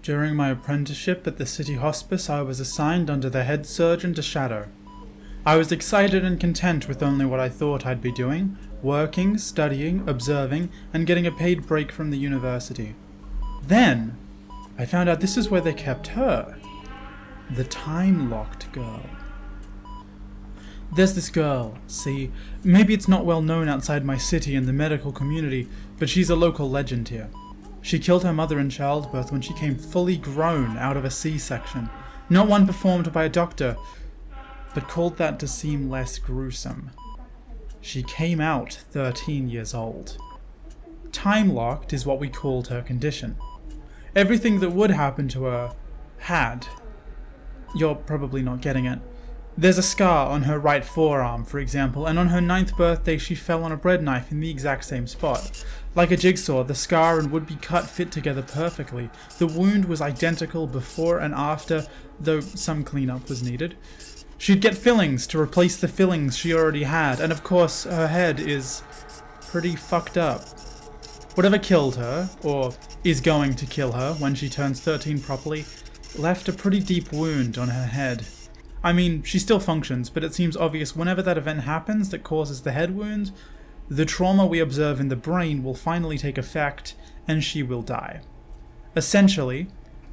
During my apprenticeship at the city hospice, I was assigned under the head surgeon to shadow. I was excited and content with only what I thought I'd be doing, working, studying, observing, and getting a paid break from the university. Then, I found out this is where they kept her. The time-locked girl. There's this girl, see, maybe it's not well known outside my city in the medical community, but she's a local legend here. She killed her mother in childbirth when she came fully grown out of a C-section, not one performed by a doctor, but called that to seem less gruesome. She came out 13 years old. Time-locked is what we called her condition. Everything that would happen to her had. You're probably not getting it. There's a scar on her right forearm, for example, and on her 9th birthday she fell on a bread knife in the exact same spot. Like a jigsaw, the scar and would-be cut fit together perfectly. The wound was identical before and after, though some cleanup was needed. She'd get fillings to replace the fillings she already had, and of course her head is pretty fucked up. Whatever killed her, or is going to kill her when she turns 13 properly, left a pretty deep wound on her head. I mean, she still functions, but it seems obvious whenever that event happens that causes the head wound, the trauma we observe in the brain will finally take effect, and she will die. Essentially,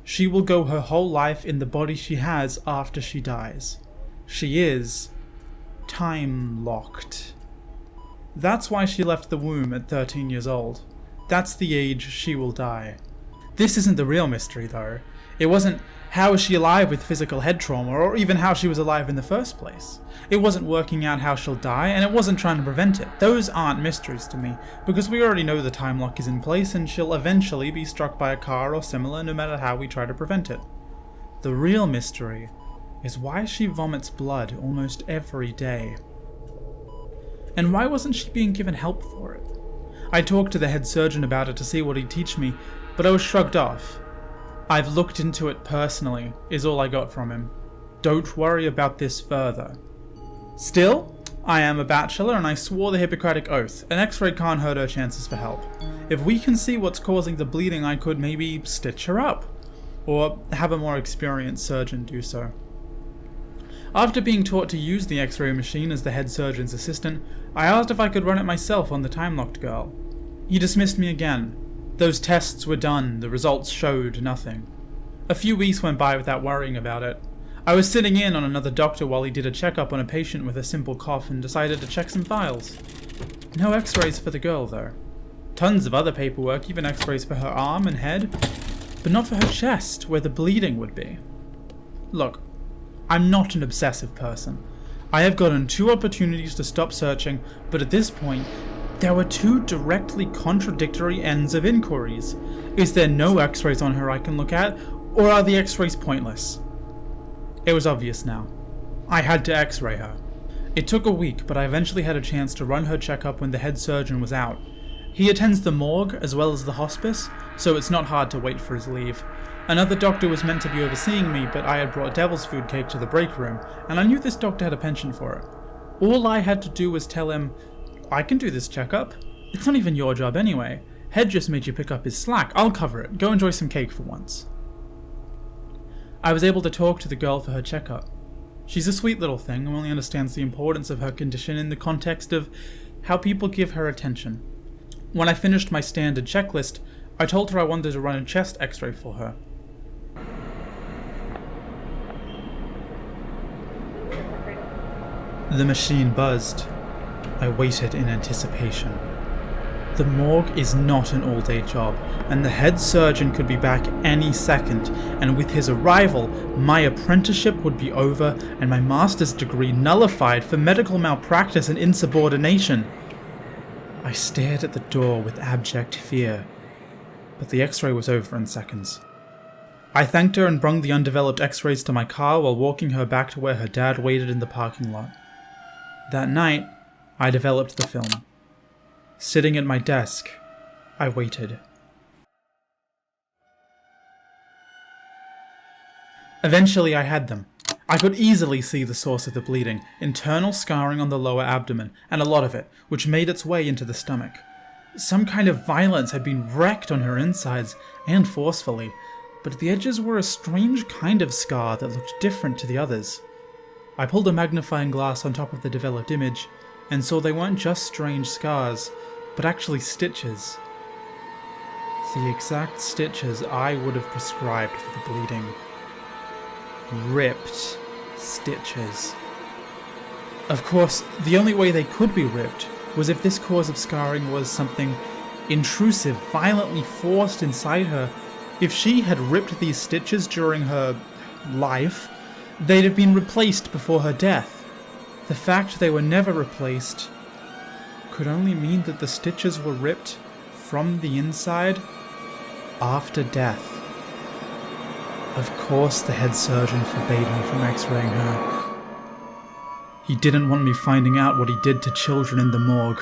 she will go her whole life in the body she has after she dies. She is time-locked. That's why she left the womb at 13 years old. That's the age she will die. This isn't the real mystery, though. It wasn't how is she alive with physical head trauma, or even how she was alive in the first place. It wasn't working out how she'll die, and it wasn't trying to prevent it. Those aren't mysteries to me, because we already know the time lock is in place and she'll eventually be struck by a car or similar no matter how we try to prevent it. The real mystery is why she vomits blood almost every day. And why wasn't she being given help for it? I talked to the head surgeon about it to see what he'd teach me, but I was shrugged off. I've looked into it personally, is all I got from him. Don't worry about this further. Still, I am a bachelor and I swore the Hippocratic Oath. An x-ray can't hurt her chances for help. If we can see what's causing the bleeding, I could maybe stitch her up. Or have a more experienced surgeon do so. After being taught to use the x-ray machine as the head surgeon's assistant, I asked if I could run it myself on the time-locked girl. He dismissed me again. Those tests were done, the results showed nothing. A few weeks went by without worrying about it. I was sitting in on another doctor while he did a checkup on a patient with a simple cough and decided to check some files. No x-rays for the girl, though. Tons of other paperwork, even x-rays for her arm and head, but not for her chest, where the bleeding would be. Look, I'm not an obsessive person. I have gotten 2 opportunities to stop searching, but at this point, there were 2 directly contradictory ends of inquiries. Is there no x-rays on her I can look at, or are the x-rays pointless? It was obvious now. I had to x-ray her. It took a week, but I eventually had a chance to run her checkup when the head surgeon was out. He attends the morgue as well as the hospice, so it's not hard to wait for his leave. Another doctor was meant to be overseeing me, but I had brought devil's food cake to the break room, and I knew this doctor had a penchant for it. All I had to do was tell him, I can do this checkup. It's not even your job anyway. Head just made you pick up his slack. I'll cover it. Go enjoy some cake for once. I was able to talk to the girl for her checkup. She's a sweet little thing who only understands the importance of her condition in the context of how people give her attention. When I finished my standard checklist, I told her I wanted to run a chest x-ray for her. The machine buzzed. I waited in anticipation. The morgue is not an all-day job, and the head surgeon could be back any second, and with his arrival, my apprenticeship would be over and my master's degree nullified for medical malpractice and insubordination. I stared at the door with abject fear, but the x-ray was over in seconds. I thanked her and brung the undeveloped x-rays to my car while walking her back to where her dad waited in the parking lot. That night, I developed the film. Sitting at my desk, I waited. Eventually I had them. I could easily see the source of the bleeding, internal scarring on the lower abdomen, and a lot of it, which made its way into the stomach. Some kind of violence had been wreaked on her insides, and forcefully. but the edges were a strange kind of scar that looked different to the others. I pulled a magnifying glass on top of the developed image, and saw they weren't just strange scars, but actually stitches. The exact stitches I would have prescribed for the bleeding. Ripped stitches. Of course, the only way they could be ripped was if this cause of scarring was something intrusive, violently forced inside her. If she had ripped these stitches during her life, they'd have been replaced before her death. The fact they were never replaced could only mean that the stitches were ripped from the inside after death. Of course the head surgeon forbade me from x-raying her. He didn't want me finding out what he did to children in the morgue.